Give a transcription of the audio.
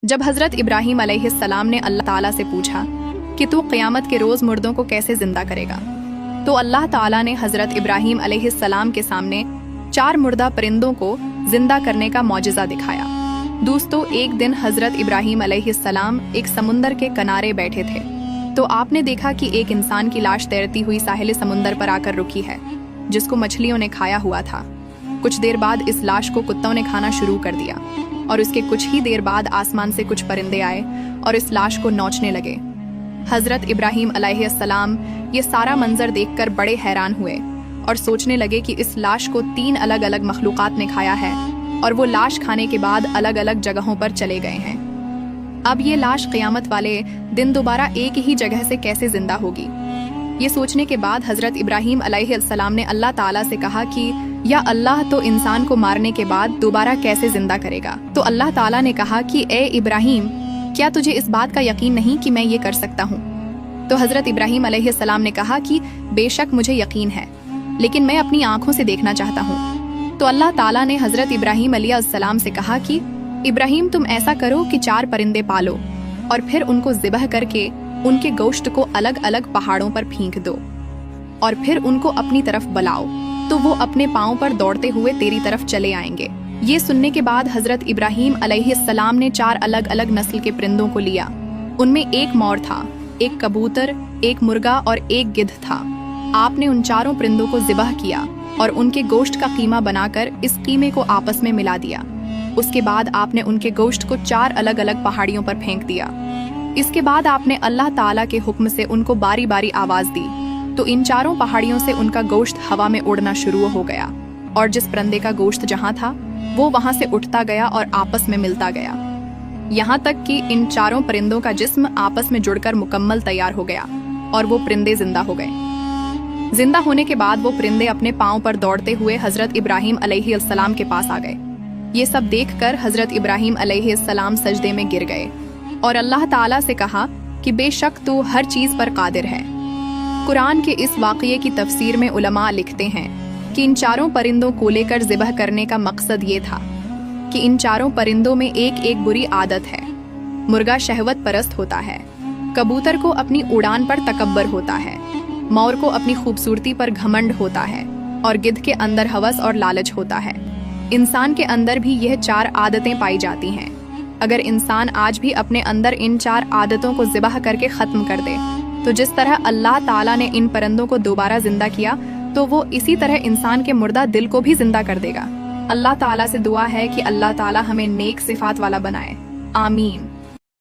जब हजरत इब्राहीम अलैहिस्सलाम ने अल्लाह ताला से पूछा कि तू क़यामत के रोज़ मुर्दों को कैसे जिंदा करेगा, तो अल्लाह ताला ने हजरत इब्राहीम अलैहिस्सलाम के सामने 4 मुर्दा परिंदों को जिंदा करने का मौजज़ा दिखाया। दोस्तों, एक दिन हजरत इब्राहीम अलैहिस्सलाम एक समुंदर के किनारे बैठे थे तो आपने देखा कि एक इंसान की लाश तैरती हुई साहिल समुंदर पर आकर रुकी है, जिसको मछलियों ने खाया हुआ था। कुछ देर बाद इस लाश को कुत्तों ने खाना शुरू कर दिया और उसके कुछ ही देर बाद आसमान से कुछ परिंदे आए और इस लाश को नोचने लगे। हजरत इब्राहीम अलैहिस्सलाम ये सारा मंजर देखकर बड़े हैरान हुए और सोचने लगे कि इस लाश को 3 अलग अलग मखलूकात ने खाया है और वो लाश खाने के बाद अलग अलग जगहों पर चले गए हैं। अब ये लाश क़यामत वाले दिन दोबारा एक ही जगह से कैसे जिंदा होगी? ये सोचने के बाद हजरत इब्राहीम अलैहिस्सलाम ने अल्लाह ताला से कहा कि या अल्लाह, तो इंसान को मारने के बाद दोबारा कैसे जिंदा करेगा? तो अल्लाह ताला ने कहा कि ए इब्राहीम, क्या तुझे इस बात का यकीन नहीं कि मैं ये कर सकता हूँ? तो हजरत इब्राहीम अलैहिस्सलाम ने कहा कि बेशक मुझे यकीन है, लेकिन मैं अपनी आंखों से देखना चाहता हूँ। तो अल्लाह ताला ने हजरत इब्राहीम अलैहिस्सलाम से कहा कि इब्राहीम, तुम ऐसा करो कि 4 परिंदे पालो और फिर उनको ज़िबह करके उनके गोश्त को अलग अलग पहाड़ों पर फेंक दो और फिर उनको अपनी तरफ बुलाओ, तो वो अपने पाँव पर दौड़ते हुए तेरी तरफ चले आएंगे। ये सुनने के बाद हजरत इब्राहीम अलैहिस्सलाम ने 4 अलग अलग नस्ल के परिंदों को लिया। उनमें एक मोर था, एक कबूतर, एक मुर्गा और एक गिद्ध था। आपने उन 4 परिंदों को ज़िबह किया और उनके गोश्त का कीमा बनाकर इस कीमे को आपस में मिला दिया। उसके बाद आपने उनके गोश्त को 4 अलग अलग पहाड़ियों पर फेंक दिया। इसके बाद आपने अल्लाह ताला के हुक्म से उनको बारी बारी आवाज दी, तो इन 4 पहाड़ियों से उनका गोश्त हवा में उड़ना शुरू हो गया और जिस परिंदे का गोश्त जहाँ था वो वहाँ से उठता गया और आपस में मिलता गया, यहाँ तक कि इन 4 परिंदों का जिस्म आपस में जुड़कर मुकम्मल तैयार हो गया और वो परिंदे जिंदा हो गए। जिंदा होने के बाद वो परिंदे अपने पाँव पर दौड़ते हुए हजरत इब्राहीम अलैहिस्सलाम के पास आ गए। ये सब देखकर हजरत इब्राहीम अलैहिस्सलाम सजदे में गिर गए और अल्लाह ताला से कहा कि बेशक तू हर चीज पर कादिर है। कुरान के इस वाक़ये की तफसीर में उलमा लिखते हैं कि इन 4 परिंदों को लेकर ज़िबह करने का मकसद ये था कि इन 4 परिंदों में एक एक बुरी आदत है। मुर्गा शहवत परस्त होता है, कबूतर को अपनी उड़ान पर तकब्बर होता है, मोर को अपनी खूबसूरती पर घमंड होता है और गिद्ध के अंदर हवस और लालच होता है। इंसान के अंदर भी यह 4 आदतें पाई जाती हैं। अगर इंसान आज भी अपने अंदर इन 4 आदतों को ज़िबह करके ख़त्म कर दे, तो जिस तरह अल्लाह ताला ने इन परिंदों को दोबारा जिंदा किया, तो वो इसी तरह इंसान के मुर्दा दिल को भी जिंदा कर देगा। अल्लाह ताला से दुआ है कि अल्लाह ताला हमें नेक सिफात वाला बनाए। आमीन।